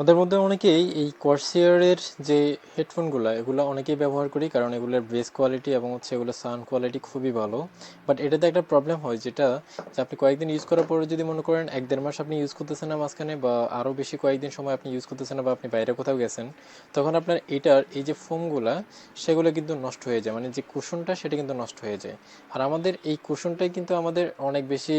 আমাদের মধ্যে অনেকেই এই কর্সিয়ারের যে হেডফোনগুলো এগুলো অনেকেই ব্যবহার করি, কারণ এগুলোর বেস কোয়ালিটি এবং হচ্ছে এগুলোর সাউন্ড কোয়ালিটি খুবই ভালো। বাট এটাতে একটা প্রবলেম হয়, যেটা যে আপনি কয়েকদিন ইউজ করার পরে যদি মনে করেন 1-1.5 মাস আপনি ইউজ করতেছেন না মাঝখানে, বা আরও বেশি কয়েকদিন সময় আপনি ইউজ করতেছেন না, বা আপনি বাইরে কোথাও গেছেন, তখন আপনার এটার এই যে ফোমগুলা সেগুলো কিন্তু নষ্ট হয়ে যায়, মানে যে কুশনটা সেটা কিন্তু নষ্ট হয়ে যায়। আর আমাদের এই কুশনটাই কিন্তু আমাদের অনেক বেশি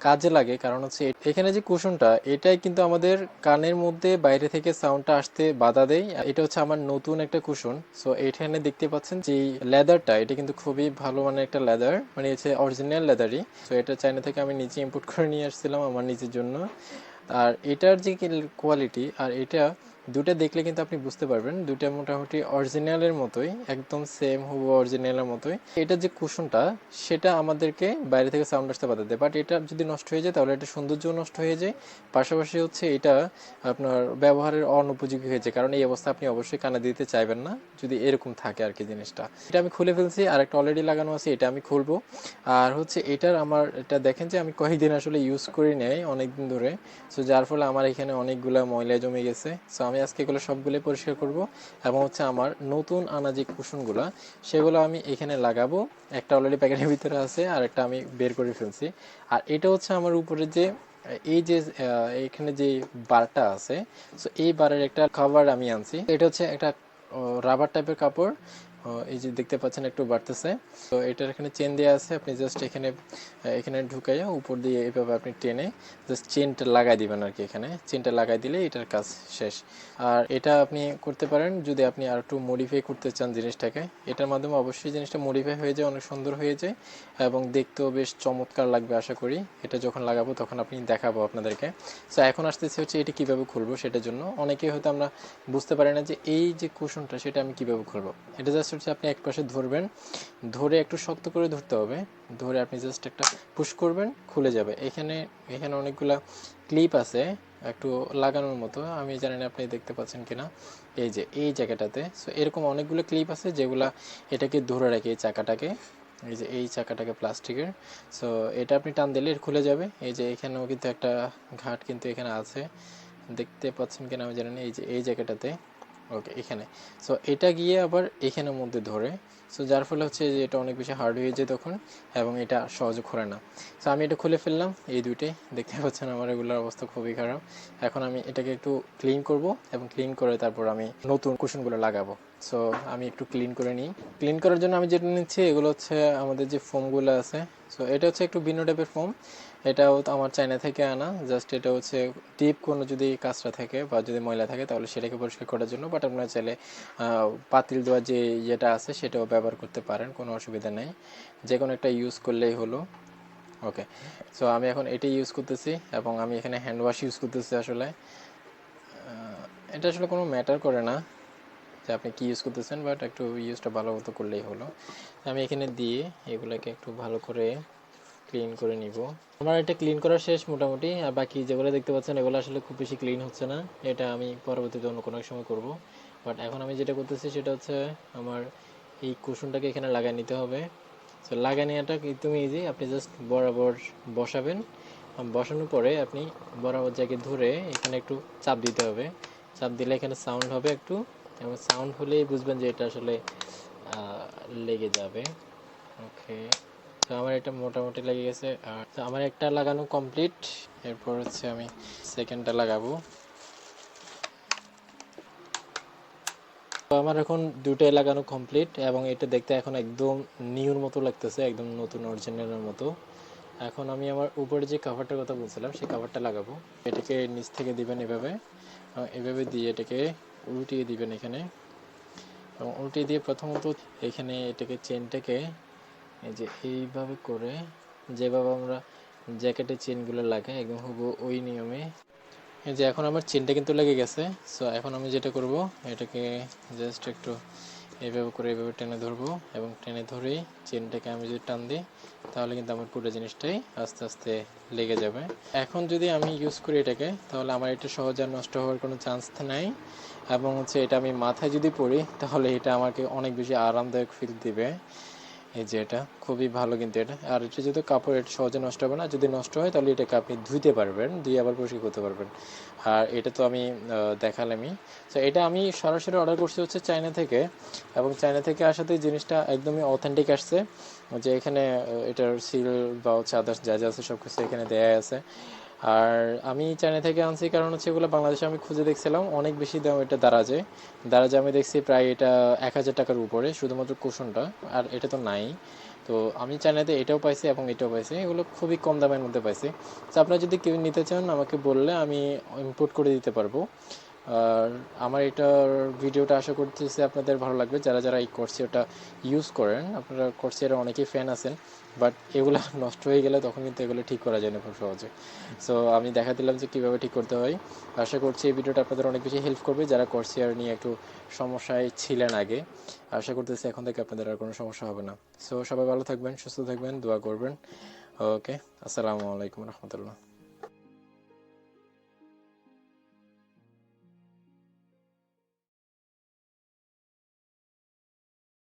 কাজে লাগে, কারণ হচ্ছে এখানে যে কুশনটা এটাই কিন্তু আমাদের কানের মধ্যে বাইরে থেকে সাউন্ডটা আসতে বাধা দেয়। এটা হচ্ছে আমার নতুন একটা কুশন। সো এখানে দেখতে পাচ্ছেন যে লেদারটা, এটা কিন্তু খুবই ভালো মানের একটা লেদার, মানে হচ্ছে অরিজিনাল লেদারই। সো এটা চায়না থেকে আমি নিজে ইম্পোর্ট করে নিয়ে আসছিলাম আমার নিজের জন্য। আর এটার যে কোয়ালিটি আর এটা দুটা দেখলে কিন্তু আপনি বুঝতে পারবেন, দুটা মোটামুটি অরিজিনালের মতোই, একদম সেম হুবহু অরিজিনালের মতোই। এটা যে কুশনটা সেটা আমাদেরকে বাইরে থেকে সাউন্ড আসতে বাধা দেয়, বাট এটা যদি নষ্ট হয়ে যায় তাহলে এটা সৌন্দর্য নষ্ট হয়ে যায়। পাশাপাশি হচ্ছে এটা আপনার ব্যবহারের অনুপযোগী হয়ে যায়, কারণ এই অবস্থা আপনি অবশ্যই কানে দিতে চাইবেন না যদি এরকম থাকে আর কি জিনিসটা। এটা আমি খুলে ফেলছি, আর একটা অলরেডি লাগানো আছে, এটা আমি খুলবো। আর হচ্ছে এটার আমার এটা দেখেন যে আমি কয়েকদিন আসলে ইউজ করি নাই অনেকদিন ধরে। সো যার ফলে আমার এখানে অনেকগুলো ময়লা জমে গেছে। সো আমি আজকে এগুলো সবগুলো পরিষ্কার করব, এবং হচ্ছে আমার নতুন আনা যে কুশনগুলো সেগুলো আমি এখানে লাগাবো। একটা অলরেডি প্যাকেটের ভিতরে আছে, আর একটা আমি বের করে ফেলছি। আর এটা হচ্ছে আমার উপরে যে এই যে এখানে যে বারটা আছে, সো এই বারের একটা কভার আমি আনছি। এটা হচ্ছে একটা রাবার টাইপের কাপড়। এই যে দেখতে পাচ্ছেন একটু বাড়তেছে। তো এটার এখানে চেন দেওয়া আছে, আপনি জাস্ট এখানে এখানে ঢুকাইয়া উপর দিয়ে এইভাবে আপনি টেনে জাস্ট চেনটা লাগাই দিবেন আর কি। এখানে চেনটা লাগাই দিলে এটার কাজ শেষ। আর এটা আপনি করতে পারেন যদি আপনি আর একটু মডিফাই করতে চান জিনিসটাকে, এটার মাধ্যমে অবশ্যই জিনিসটা মডিফাই হয়ে যায়, অনেক সুন্দর হয়ে যায় এবং দেখতেও বেশ চমৎকার লাগবে আশা করি। এটা যখন লাগাবো তখন আপনি দেখাবো আপনাদেরকে। সো এখন আসতেছে হচ্ছে এটা কীভাবে খুলবো সেটার জন্য। অনেকেই হয়তো আমরা বুঝতে পারি না যে এই যে কুশনটা সেটা আমি কীভাবে খুলবো। এটা জাস্ট হচ্ছে আপনি এক পাশে ধরবেন, ধরে একটু শক্ত করে ধরতে হবে, ধরে আপনি জাস্ট একটা পুশ করবেন, খুলে যাবে। এখানে এখানে অনেকগুলা ক্লিপ আছে একটু লাগানোর মতো, আমি জানি না আপনি দেখতে পাচ্ছেন কিনা, এই যে এই জায়গাটাতে। সো এরকম অনেকগুলো ক্লিপ আছে যেগুলা এটাকে ধরে রাখে এই চাকাটাকে, এই যে এই চাকাটাকে প্লাস্টিকের। সো এটা আপনি টান দিলে খুলে যাবে। এই যে এখানেও কিন্তু একটা ঘাট কিন্তু এখানে আছে, দেখতে পাচ্ছেন কিনা আমি জানি না, এই যে এই জায়গাটাতে। ওকে, এখানে। সো এটা গিয়ে আবার এখানের মধ্যে ধরে, সো যার ফলে হচ্ছে যে এটা অনেক বেশি হার্ড হয়ে যায় তখন, এবং এটা সহজে খোলে না। সো আমি এটা খুলে ফেললাম, এই দুইটাই দেখতে পাচ্ছেন আমার এগুলোর অবস্থা খুবই খারাপ। এখন আমি এটাকে একটু ক্লিন করব, এবং ক্লিন করে তারপর আমি নতুন কুশনগুলো লাগাবো। সো আমি একটু ক্লিন করে নিই। ক্লিন করার জন্য আমি যেটা নিচ্ছি এগুলো হচ্ছে আমাদের যে ফোমগুলো আছে। সো এটা হচ্ছে একটু ভিন্ন টাইপের ফোম, এটাও তো আমার চায়না থেকে আনা। জাস্ট এটা হচ্ছে ডিপ কোনো যদি কাঁচরা থাকে বা যদি ময়লা থাকে তাহলে সেটাকে পরিষ্কার করার জন্য। বাট আপনারা চাইলে পাতিল দেওয়া যে ইয়েটা আছে সেটাও ব্যবহার করতে পারেন, কোনো অসুবিধা নেই, যে কোনো একটা ইউজ করলেই হলো। ওকে, সো আমি এখন এটাই ইউজ করতেছি, এবং আমি এখানে হ্যান্ড ওয়াশ ইউজ করতেছি। আসলে এটা আসলে কোনো ম্যাটার করে না যে আপনি কি ইউজ করতেছেন, বাট একটু ইউজটা ভালো মতো করলেই হলো। আমি এখানে দিয়ে এগুলোকে একটু ভালো করে ক্লিন করে নিব। আমার এটা ক্লিন করা শেষ মোটামুটি, আর বাকি যেগুলো দেখতে পাচ্ছেন এগুলো আসলে খুব বেশি ক্লিন হচ্ছে না, এটা আমি পরবর্তীতে অন্য কোনো সময় করব। বাট এখন আমি যেটা করতেছি সেটা হচ্ছে আমার এই কুশনটাকে এখানে লাগাই নিতে হবে। সো লাগাই নেওয়াটা একদম ইজি, আপনি জাস্ট বরাবর বসাবেন, বসানোর পরে আপনি বরাবর জায়গায় ধরে এখানে একটু চাপ দিতে হবে। চাপ দিলে এখানে সাউন্ড হবে একটু, এবং সাউন্ড হলেই বুঝবেন যে এটা আসলে লেগে যাবে। ওকে, তো আমার এটা মোটামুটি লেগে গেছে। আর তো আমার একটা লাগানো কমপ্লিট, এরপর হচ্ছে আমি সেকেন্ডটা লাগাবো। তো আমার এখন দুটোই লাগানো কমপ্লিট, এবং এটা দেখতে এখন একদম নিউর মতো লাগতেছে, একদম নতুন অরিজিনালের মতো। এখন আমি আমার উপরে যে কাভারটার কথা বলছিলাম সেই কাভারটা লাগাবো। এটাকে নিচ থেকে দিবেন এভাবে, এভাবে দিয়ে এটাকে উল্টিয়ে দিবেন এখানে, এবং উল্টিয়ে দিয়ে প্রথমত এখানে এটাকে চেনটাকে এই যে এইভাবে করে, যেভাবে আমরা জ্যাকেটের চেনগুলো লাগাই একদম হুবহু ওই নিয়মে। এই যে এখন আমার চেনটা কিন্তু লেগে গেছে। সো এখন আমি যেটা করব, এটাকে জাস্ট একটু এইভাবে করে এইভাবে টেনে ধরবো, এবং টেনে ধরেই চেনটাকে আমি যদি টান দিই তাহলে কিন্তু আমার পুরো জিনিসটাই আস্তে আস্তে লেগে যাবে। এখন যদি আমি ইউজ করি এটাকে, তাহলে আমার এটা সহজে আর নষ্ট হওয়ার কোনো চান্স নাই, এবং হচ্ছে এটা আমি মাথায় যদি পরি তাহলে এটা আমাকে অনেক বেশি আরামদায়ক ফিল দিবে। এই যে এটা খুবই ভালো কিন্তু এটা, আর এটা যদি কাপড় এটা সহজে নষ্ট হবে না, যদি নষ্ট হয় তাহলে এটাকে আপনি ধুইতে পারবেন, ধুয়ে আবার পরিষ্কার করতে পারবেন। আর এটা তো আমি দেখালামই। তো এটা আমি সরাসরি অর্ডার করছি হচ্ছে চায়না থেকে, এবং চায়না থেকে আসাতে জিনিসটা একদমই অথেন্টিক আসছে, যে এখানে এটার সিল বা হচ্ছে আদার্স যা যা আছে সব কিছু এখানে দেয়া আছে। আর আমি চায়না থেকে আনছি কারণ হচ্ছে এগুলো বাংলাদেশে আমি খুঁজে দেখছিলাম অনেক বেশি দাম এটা দারাজে, দারাজে আমি দেখছি প্রায় এটা 1,000 টাকার উপরে শুধুমাত্র কুশনটা, আর এটা তো নাই। তো আমি চায়নাতে এটাও পাইছি এবং এটাও পাইছি, এগুলো খুবই কম দামের মধ্যে পাইছি। তো আপনারা যদি কেউ নিতে চান আমাকে বললে আমি ইম্পোর্ট করে দিতে পারবো। আর আমার এটার ভিডিওটা আশা করতেছি আপনাদের ভালো লাগবে, যারা যারা এই কোর্সিয়ারটা ইউজ করেন। আপনারা কোর্সিয়ারে অনেকেই ফ্যান আছেন, বাট এগুলো নষ্ট হয়ে গেলে তখন কিন্তু এগুলো ঠিক করা যায় না খুব সহজে। সো আমি দেখা দিলাম যে কীভাবে ঠিক করতে হয়। আশা করছি এই ভিডিওটা আপনাদের অনেক বেশি হেল্প করবে, যারা কোর্সিয়ার নিয়ে একটু সমস্যায় ছিলেন আগে। আশা করতেছি এখন থেকে আপনাদের আর কোনো সমস্যা হবে না। সো সবাই ভালো থাকবেন, সুস্থ থাকবেন, দোয়া করবেন। ওকে, আসসালামু আলাইকুম রহমতুল্লাহ।